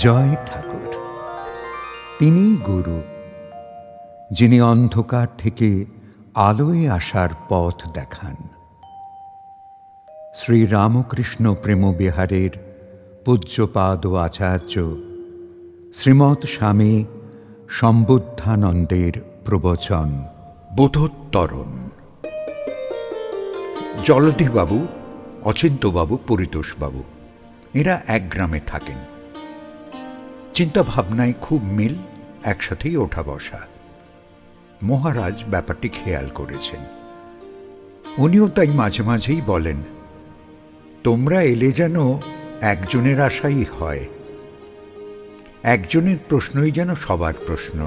জয় ঠাকুর। তিনিই গুরু, যিনি অন্ধকার থেকে আলোয় আসার পথ দেখান। শ্রী রামকৃষ্ণ প্রেমবিহারের পূজ্যপাদ আচার্য শ্রীমৎ স্বামী সম্বুদ্ধানন্দের প্রবচন বোধোত্তরণ। জলধিবাবু, অচিন্ত্যবাবু, পরিতোষবাবু এরা এক গ্রামে থাকেন। চিন্তা ভাবনায় খুব মিল, একসাথেই ওঠা বসা। মহারাজ ব্যাপারটি খেয়াল করেছেন। উনিও তাই মাঝে মাঝেই বলেন, তোমরা এলে যেন একজনের আশাই হয়, একজনের প্রশ্নই যেন সবার প্রশ্ন।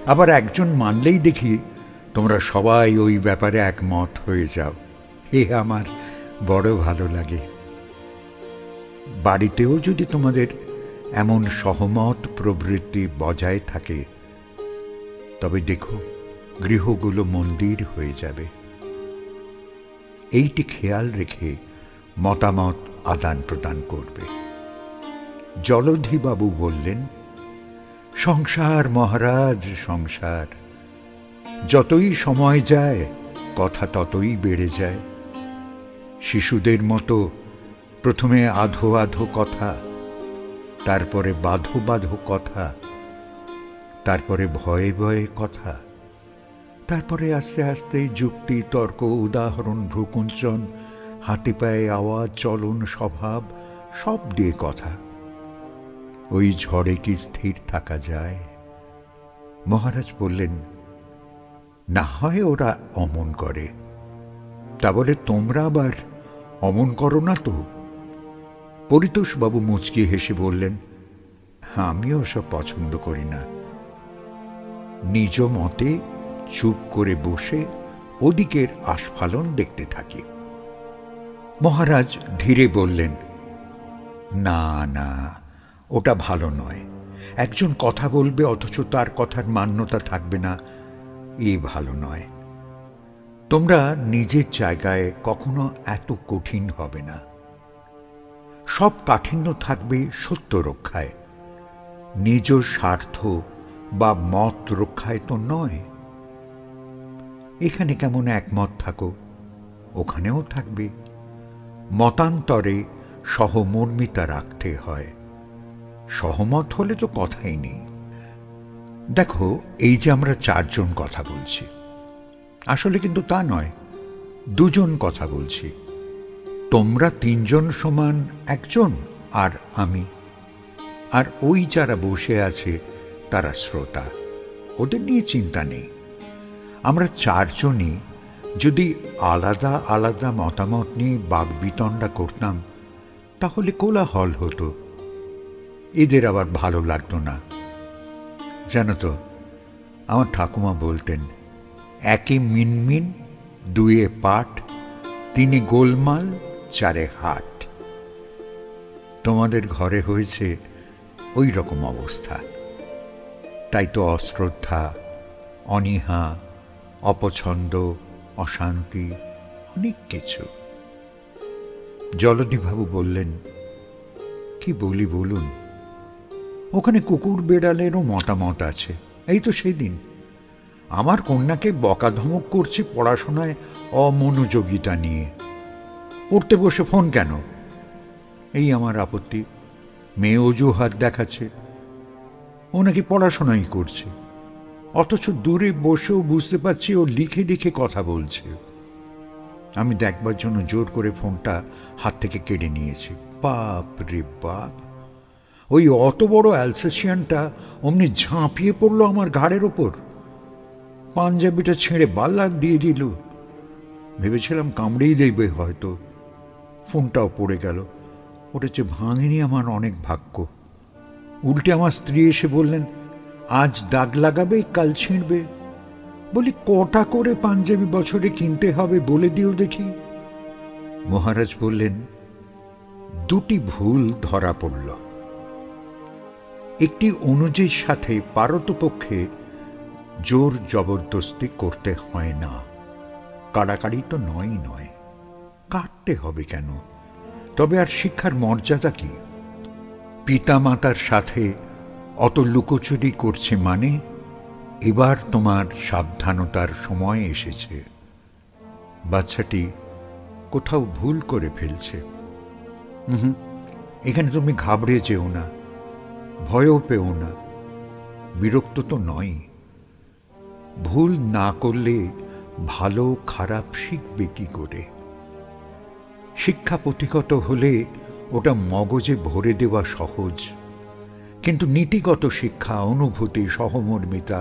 আবার একজন মানলেই দেখি তোমরা সবাই ওই ব্যাপারে একমত হয়ে যাও। এ আমার বড় ভালো লাগে। বাড়িতেও যদি তোমাদের এমন সহমত প্রবৃত্তি বজায় থাকে, তবে দেখো গৃহগুলো মন্দির হয়ে যাবে। এইটি খেয়াল রেখে মতামত আদান প্রদান করবে। জলধিবাবু বললেন, সংসার মহারাজ, সংসার। যতই সময় যায় কথা ততই বেড়ে যায়। শিশুদের মতো প্রথমে আধো আধো কথা, তারপরে বাঁধো বাঁধো কথা, তারপরে ভয়ে ভয়ে কথা, তারপরে আস্তে আস্তে যুক্তি, তর্ক, উদাহরণ, ভ্রুকুঞ্চন, হাতে পায়ে আওয়াজ, চলন, স্বভাব সব দিয়ে কথা। ওই ঝড়ে কি স্থির থাকা যায়? মহারাজ বললেন, না হয় ওরা অমন করে, তা বলে তোমরা আবার অমন করো না তো? পরিতোষবাবু মুচকি হেসে বললেন, আমিও সব পছন্দ করি না। নিজ মতে চুপ করে বসে ওদিকের আস্ফালন দেখতে থাকি। মহারাজ ধীরে বললেন, না না, ওটা ভালো নয়। একজন কথা বলবে অথচ তার কথার মান্যতা থাকবে না, এ ভালো নয়। তোমরা নিজের জায়গায় কখনো এত কঠিন হবে না। সব কাঠিন্য থাকবে সত্য রক্ষায়, নিজ স্বার্থ বা মত রক্ষায় তো নয়। এখানে কেমন একমত থাকো, ওখানেও থাকবে। মতান্তরে সহমর্মিতা রাখতে হয়। সহমত হলে তো কথাই নেই। দেখো, এই যে আমরা চারজন কথা বলছি, আসলে কিন্তু তা নয়, দুজন কথা বলছি। তোমরা তিনজন সমান একজন আর আমি, আর ওই যারা বসে আছে তারা শ্রোতা। ওদের নিয়ে চিন্তা নেই। আমরা চারজনই যদি আলাদা আলাদা মতামত নিয়ে বাগবিতণ্ডা করতাম, তাহলে কোলাহল হতো। এদের আবার ভালো লাগতো না। জানো তো, আমার ঠাকুমা বলতেন, একে মিনমিন, দুয়ে পাট, তিনে গোলমাল, চারে হাট। তোমাদের ঘরে হয়েছে ওই রকম অবস্থা। তাই তো অশ্রদ্ধা, অনীহা, অপছন্দ, অশান্তি, অনেক কিছু। জলধিবাবু বললেন, কি বলি বলুন, ওখানে কুকুর বেড়ালেরও মতামত আছে। এই তো সেদিন আমার কন্যাকে বকাধমক করছে পড়াশোনায় অমনোযোগিতা নিয়ে। পড়তে বসে ফোন কেন? এই আমার আপত্তি। মেয়ে অজুহাত দেখাচ্ছে ও নাকি পড়াশোনাই করছে, অথচ দূরে বসেও বুঝতে পারছি ও লিখে লিখে কথা বলছে। আমি দেখবার জন্য জোর করে ফোনটা হাত থেকে কেড়ে নিয়েছি। বাপ রে বাপ! ওই অত বড় অ্যালসেশিয়ানটা অমনি ঝাঁপিয়ে পড়লো আমার ঘাড়ের ওপর। পাঞ্জাবিটা ছেড়ে বাল্লা দিয়ে দিল। ভেবেছিলাম কামড়েই দেবে হয়তো। ফোনটাও পড়ে গেল। ওটা যে ভাঙেনি আমার অনেক ভাগ্য। উল্টে আমার স্ত্রী এসে বললেন, আজ দাগ লাগাবে, কাল ছিঁড়বে। বলি, কটা করে পাঞ্জাবি বছরে কিনতে হবে বলে দিও দেখি। মহারাজ বললেন, দুটি ভুল ধরা পড়ল। একটি, অনুজের সাথে পারতপক্ষে জোর জবরদস্তি করতে হয় না। কাড়াকাড়ি তো নয়, কাটতে হবে কেন? তবে আর শিক্ষার মর্যাদা কি? পিতামাতার সাথে অত লুকোচুরি করছে মানে এবার তোমার সাবধানতার সময় এসেছে। বাচ্চাটি কোথাও ভুল করে ফেলছে। এখানে তুমি ঘাবড়ে যেও না, ভয়ও পেও না, বিরক্ত তো নয়। ভুল না করলে ভালো খারাপ শিখবে কি করে? শিক্ষা পুঁথিগত হলে ওটা মগজে ভরে দেওয়া সহজ, কিন্তু নীতিগত শিক্ষা, অনুভূতি, সহমর্মিতা,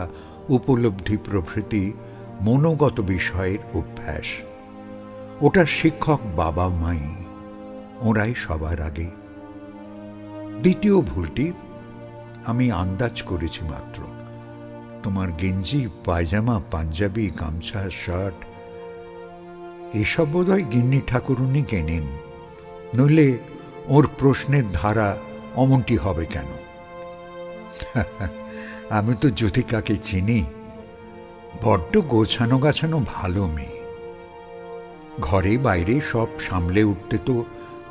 উপলব্ধি প্রভৃতি মনোগত বিষয়ের অভ্যাস। ওটার শিক্ষক বাবা মাই, ওরাই সবার আগে। দ্বিতীয় ভুলটি আমি আন্দাজ করেছি মাত্র। তোমার গেঞ্জি, পায়জামা, পাঞ্জাবি, গামছা, শার্ট এসব বোধহয় গিন্নি ঠাকুরুনি কেনেন, নইলে ওর প্রশ্নের ধারা অমনটি হবে কেন? আমি তো জ্যোতিকাকে চিনি, বড্ড গোছানো গাছানো ভালো মেয়ে। ঘরে বাইরে সব সামলে উঠতে তো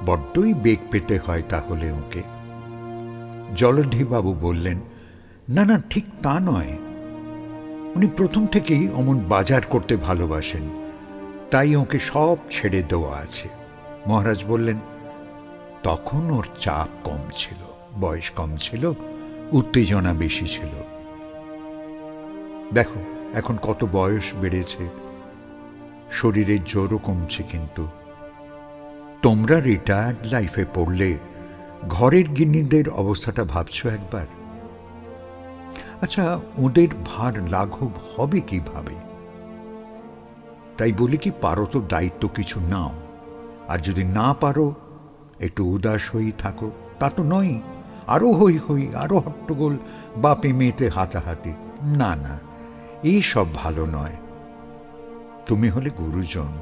বড্ডই বেগ পেতে হয় তাহলে ওকে। জলধিবাবু বললেন, না না, ঠিক তা নয়। উনি প্রথম থেকেই অমন বাজার করতে ভালোবাসেন, তাই ওকে সব ছেড়ে দেওয়া আছে। মহারাজ বললেন, তখন ওর চাপ কম ছিল, বয়স কম ছিল, উত্তেজনা বেশি ছিল। দেখো এখন কত বয়স বেড়েছে, শরীরের জোরও কমছে। কিন্তু তোমরা রিটায়ার্ড লাইফে পড়লে ঘরের গিন্নিদের অবস্থাটা ভাবছো একবার? আচ্ছা, ওদের ভার লাঘব হবে কিভাবে? তাই বলি কি, পারো তো দায়িত্ব কিছু নাও, আর যদি না পারো একটু উদাস হয়েই থাকো, তা তো নয়। আরো হই হই, আরো হট্টগোল, বাপে মেয়েতে হাতাহাতি। না না, এই সব ভালো নয়। তুমি হলে গুরুজন,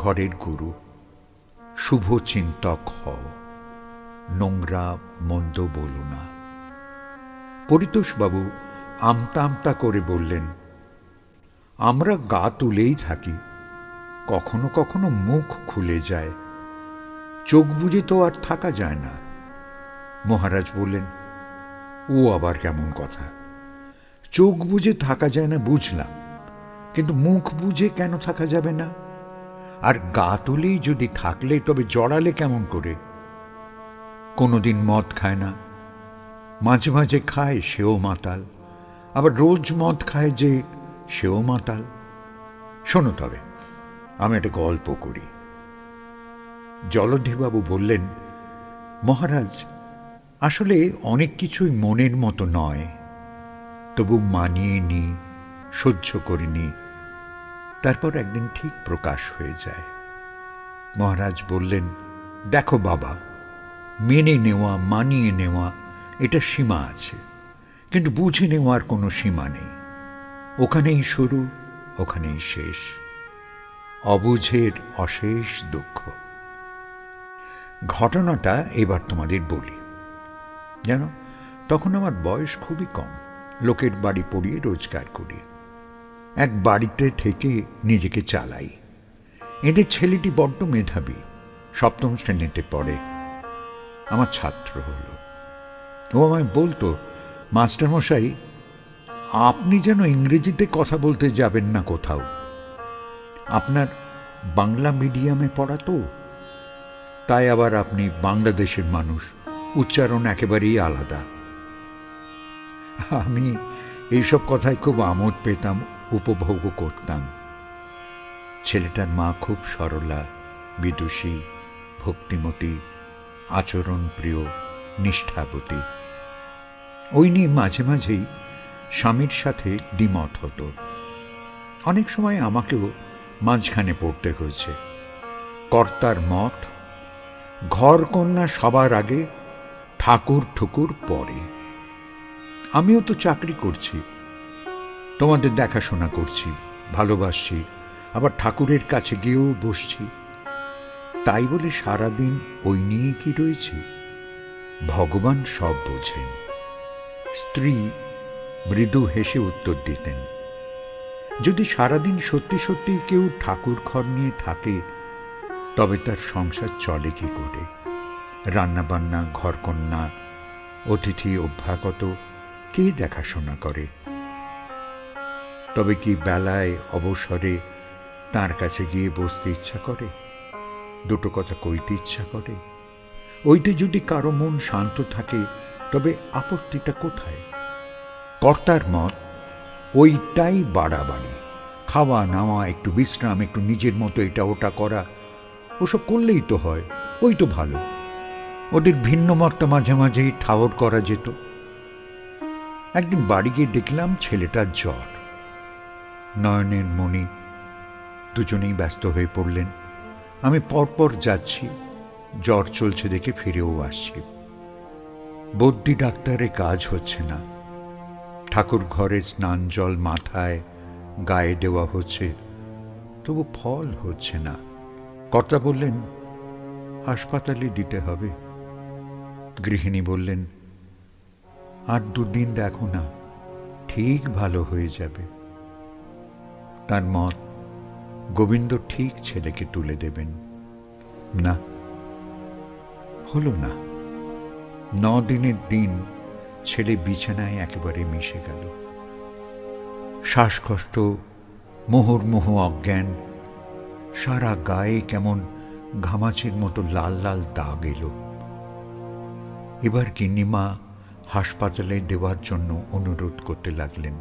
ঘরের গুরু, শুভ চিন্তক হও, নোংরা মন্দ বলো না। পরিতোষবাবু আমতা আমতা করে বললেন, আমরা গা তুলেই থাকি, কখনো কখনো মুখ খুলে যায়, চোখ বুজে তো আর থাকা যায় না। মহারাজ বললেন, ও আবার কেমন কথা? চোখ বুজে থাকা যায় না বুঝলাম, কিন্তু মুখ বুজে কেন থাকা যাবে না? আর গা তুলেই যদি থাকলে তবে জড়ালে কেমন করে? কোনোদিন মদ খায় না, মাঝে মাঝে খায়, সেও মাতাল। আবার রোজ মদ খায় যে, সেও মাতাল। শোনো তবে, আমি একটা গল্প করি। জলধিবাবু বললেন, মহারাজ, আসলে অনেক কিছুই মনের মতো নয়, তবু মানিয়ে নি, সহ্য করিনি, তারপর একদিন ঠিক প্রকাশ হয়ে যায়। মহারাজ বললেন, দেখো বাবা, মেনে নেওয়া, মানিয়ে নেওয়া, এটা সীমা আছে, কিন্তু বুঝে নেওয়ার কোনো সীমা নেই। ওখানেই শুরু, ওখানেই শেষ। অবুঝের অশেষ দুঃখ। ঘটনাটা এবার তোমাদের বলি। জানো, তখন আমার বয়স খুবই কম, লোকের বাড়ি পড়িয়ে রোজগার করি, এক বাড়িতে থেকে নিজেকে চালাই। এদের ছেলেটি বড্ড মেধাবী, সপ্তম শ্রেণীতে পড়ে, আমার ছাত্র হল। ও আমায় বলতো, মাস্টারমশাই, আপনি যেন ইংরেজিতে কথা বলতে যাবেন না কোথাও, আপনার বাংলা মিডিয়ামে পড়া তো, তাই আবার আপনি বাংলাদেশের মানুষ, উচ্চারণ একেবারেই আলাদা। আমি এইসব কথায় খুব আমোদ পেতাম, উপভোগও করতাম। ছেলেটার মা খুব সরলা, বিদুষী, ভক্তিমতী, আচরণ প্রিয়, নিষ্ঠাবতী। ওই নিয়ে মাঝে মাঝেই স্বামীর সাথে দ্বিমত হতো। অনেক সময় আমাকেও মাঝখানে পড়তে হয়েছে। কর্তার মত, ঘর কন্যা সবার আগে, ঠাকুর ঠুকুর পরে। আমিও তো চাকরি করছি, তোমাদের দেখাশোনা করছি, ভালোবাসছি, আবার ঠাকুরের কাছে গিয়েও বসছি। তাই বলে সারাদিন ওই নিয়ে কি রয়েছে? ভগবান সব বোঝেন। স্ত্রী মৃদু হেসে উত্তর দিতেন, যদি সারাদিন সত্যি সত্যি কেউ ঠাকুর ঘর নিয়ে থাকে, তবে তার সংসার চলে কি করে? রান্নাবান্না, ঘরকন্যা, অতিথি অভ্যাগত কে দেখাশোনা করে? তবে কি বেলায় অবসরে তার কাছে গিয়ে বসতে ইচ্ছা করে, দুটো কথা কইতে ইচ্ছা করে? ওইতে যদি কারো মন শান্ত থাকে তবে আপত্তিটা কোথায়? কর্তার মত ওইটাই বাড়াবাড়ি। খাওয়া নাওয়া, একটু বিশ্রাম, একটু নিজের মতো এটা ওটা করা, ওসব করলেই তো হয়, ওই তো ভালো। ওদের ভিন্ন মতটা মাঝে মাঝেই ঠাওর করা যেত। একদিন বাড়ি গিয়ে দেখলাম ছেলেটার জ্বর। নয়নের মণি দুজনেই ব্যস্ত হয়ে পড়লেন। আমি পরপর যাচ্ছি, জ্বর চলছে দেখে ফিরেও আসছি। বদ্যি ডাক্তারে কাজ হচ্ছে না। ঠাকুর ঘরে স্নান জল মাথায় গায়ে দেওয়া হচ্ছে, তবু ফল হচ্ছে না। কর্তা বললেন হাসপাতালে দিতে হবে। গৃহিণী বললেন আর দুদিন দেখো না, ঠিক ভালো হয়ে যাবে। তার মত গোবিন্দ ঠিক ছেলেকে তুলে দেবেন। না, হলো না। 9 দিনের দিন ছেলে বিছানায় একেবারে মিশে গেল। শ্বাসকষ্ট, মুহুর্মুহু অজ্ঞান, সারা গায়ে কেমন ঘামাচির মতো লাল লাল দাগ এলো। এবার গিন্নিমা হাসপাতালে দেওয়ার জন্য অনুরোধ করতে লাগলেন।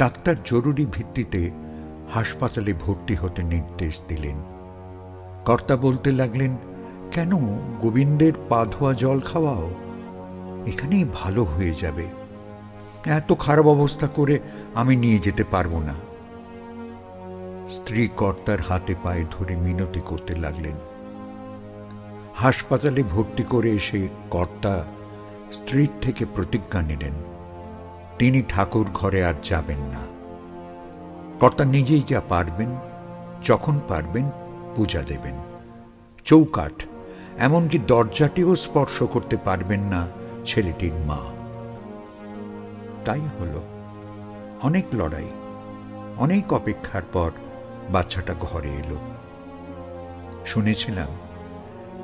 ডাক্তার জরুরি ভিত্তিতে হাসপাতালে ভর্তি হতে নির্দেশ দিলেন। কর্তা বলতে লাগলেন, কেন, গোবিন্দের পা ধোয়া জল খাওয়াও, এখানেই ভালো হয়ে যাবে। এত খারাপ অবস্থা করে আমি নিয়ে যেতে পারবো না। স্ত্রী কর্তার হাতে পায়ে ধরে মিনতি করতে লাগলেন। হাসপাতালে ভর্তি করে এসে কর্তা স্ত্রীর থেকে প্রতিজ্ঞা নিলেন তিনি ঠাকুর ঘরে আর যাবেন না। কর্তা নিজেই যা পারবেন, যখন পারবেন পূজা দেবেন। চৌকাঠ, এমনকি দরজাটিও স্পর্শ করতে পারবেন না ছেলেটির মা। তাই হলো। অনেক লড়াই, অনেক অপেক্ষার পর বাচ্চাটা ঘরে এলো। শুনেছিলাম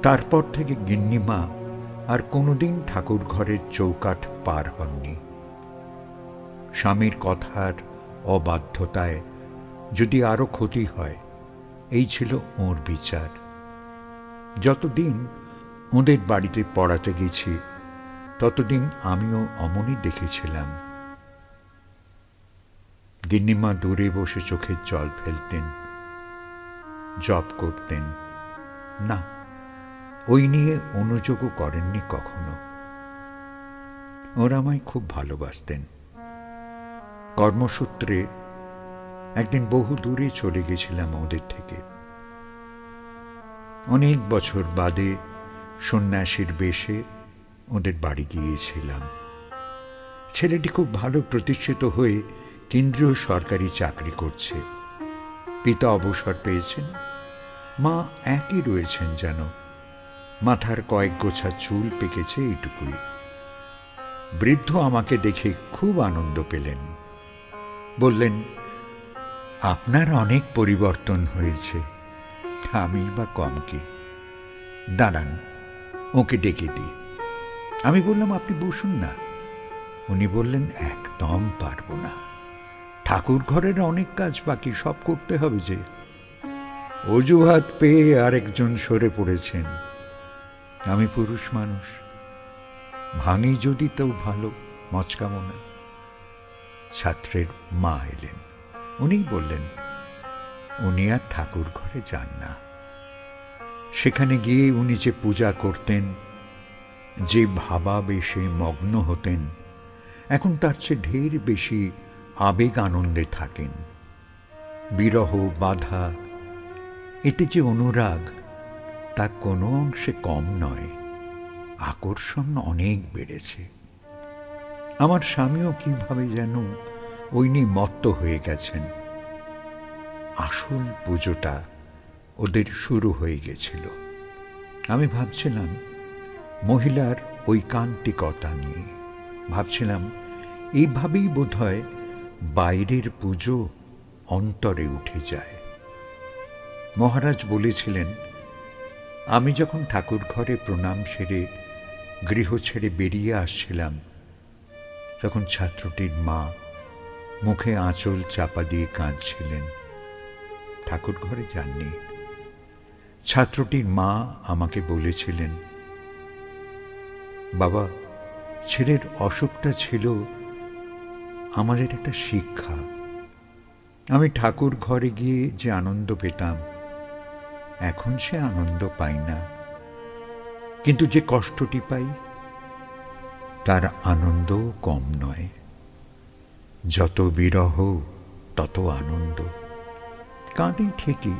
তারপর থেকে গিন্নিমা আর কোনোদিন ঠাকুর ঘরের চৌকাঠ পার হননি। স্বামীর কথার অবাধ্যতায় যদি আরো ক্ষতি হয়, এই ছিল ওর বিচার। যতদিন ওদের বাড়িতে পড়াতে গেছি ততদিন আমিও অমনই দেখেছিলাম। গিন্নিমা দূরে বসে চোখের জল ফেলতেন, জপ করতেন। না, ওই নিয়ে অনুযোগও করেননি কখনো। ওরা আমায় খুব ভালোবাসতেন। কর্মসূত্রে একদিন বহু দূরে চলে গেছিলাম ওদের থেকে। অনেক বছর বাদে সন্ন্যাসীর বেশে ওদের বাড়ি গিয়েছিলাম। ছেলেটি খুব ভালো প্রতিষ্ঠিত হয়ে কেন্দ্রীয় সরকারি চাকরি করছে। পিতা অবসর পেয়েছেন, মা একই রয়েছেন যেন। মাথার কয়েক গোছা চুল পেকেছে এইটুকুই। বৃদ্ধ আমাকে দেখে খুব আনন্দ পেলেন। বললেন, আপনার অনেক পরিবর্তন হয়েছে, আমি বা কম কি। দাঁড়ান, ওকে ডেকে দিই। আমি বললাম, আপনি বসুন না। উনি বললেন, একদম পারবো না, ঠাকুর ঘরের অনেক কাজ বাকি, সব করতে হবে যে। অজুহাত পেয়ে আরেকজন সরে পড়েছেন। আমি পুরুষ মানুষ, ভাঙি যদি তাও ভালো, মচকামো না। ছাত্রের মা এলেন। উনি বললেন উনি আর ঠাকুর ঘরে যান না। সেখানে গিয়ে উনি যে পূজা করতেন, যে ভাবাবেশে মগ্ন হতেন, এখন তার চেয়ে ঢের বেশি আবেগ আনন্দে থাকেন। বিরহ বাধা, এতে যে অনুরাগ, তা কোনো অংশে কম নয়, আকর্ষণ অনেক বেড়েছে। আমার স্বামীও কিভাবে যেন ওই নিয়ে মত্ত হয়ে গেছেন। আসল পুজোটা ওদের শুরু হয়ে গেছিল। আমি ভাবছিলাম মহিলার ঐকান্তিকতা নিয়ে। ভাবছিলাম এইভাবেই বোধহয় বাইরের পুজো অন্তরে উঠে যায়। মহারাজ বলেছিলেন, আমি যখন ঠাকুর ঘরে প্রণাম সেরে গৃহ ছেড়ে বেরিয়ে আসছিলাম, তখন ছাত্রটির মা মুখে আঁচল চাপা দিয়ে কাঁদছিলেন। ঠাকুর ঘরে যাননি। ছাত্রটির মা আমাকে বলেছিলেন, বাবা, ছেলের অসুখটা ছিল আমাদের একটা শিক্ষা। আমি ঠাকুর ঘরে গিয়ে যে আনন্দ পেতাম, এখন সে আনন্দ পাই না, কিন্তু যে কষ্টটি পাই তার আনন্দ কম নয়। যত বিরহ তত আনন্দ। কাঁদি ঠিকই,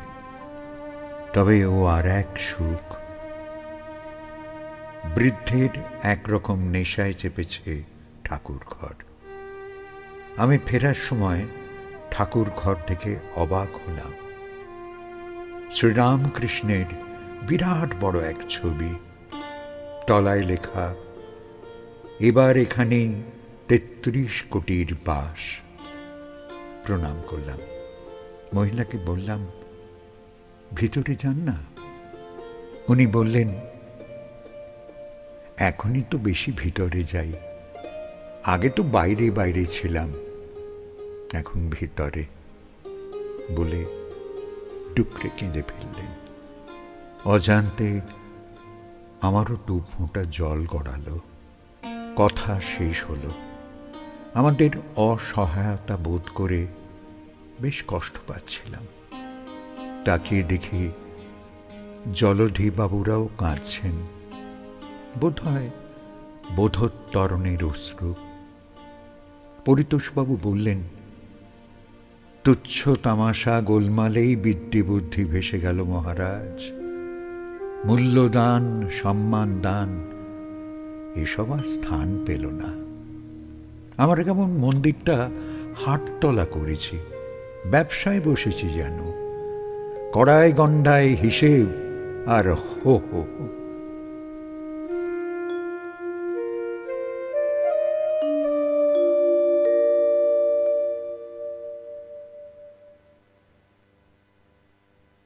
তবে ও আর এক সুখ। বৃদ্ধের একরকম নেশায় চেপেছে ঠাকুর ঘর। আমি ফেরার সময় ঠাকুর ঘর থেকে অবাক হলাম। শ্রীরামকৃষ্ণের বিরাট বড় এক ছবি, তলায় লেখা, এবার এখানেই ৩৩ কোটির বাস। প্রণাম করলাম। মহিলাকে বললাম, ভিতরে যান না। উনি বললেন, এখনই তো বেশি ভিতরে যাই, আগে তো বাইরে বাইরে ছিলাম, এখন ভিতরে, বলে ডুকরে কেঁদে ফেললেন। অজান্তে আমারও দু ফোঁটা জল গড়ালো। কথা শেষ হলো। আমাদের অসহায়তা বোধ করে বেশ কষ্ট পাচ্ছিলাম। তাকিয়ে দেখি জলধি বাবুরাও কাঁদছেন, বোধ হয় বোধোত্তরণের অশ্রু। পরিতোষবাবু বললেন, তুচ্ছ তামাশা গোলমালেই বিদ্যে বুদ্ধি ভেসে গেল মহারাজ। মূল্যদান, সম্মান দান এসব আর স্থান পেল না। আমার কেমন মন্দিরটা হাটতলা করেছি, ব্যবসায় বসেছি যেন। কড়ায় গন্ডায় হিসেব আর হো হো।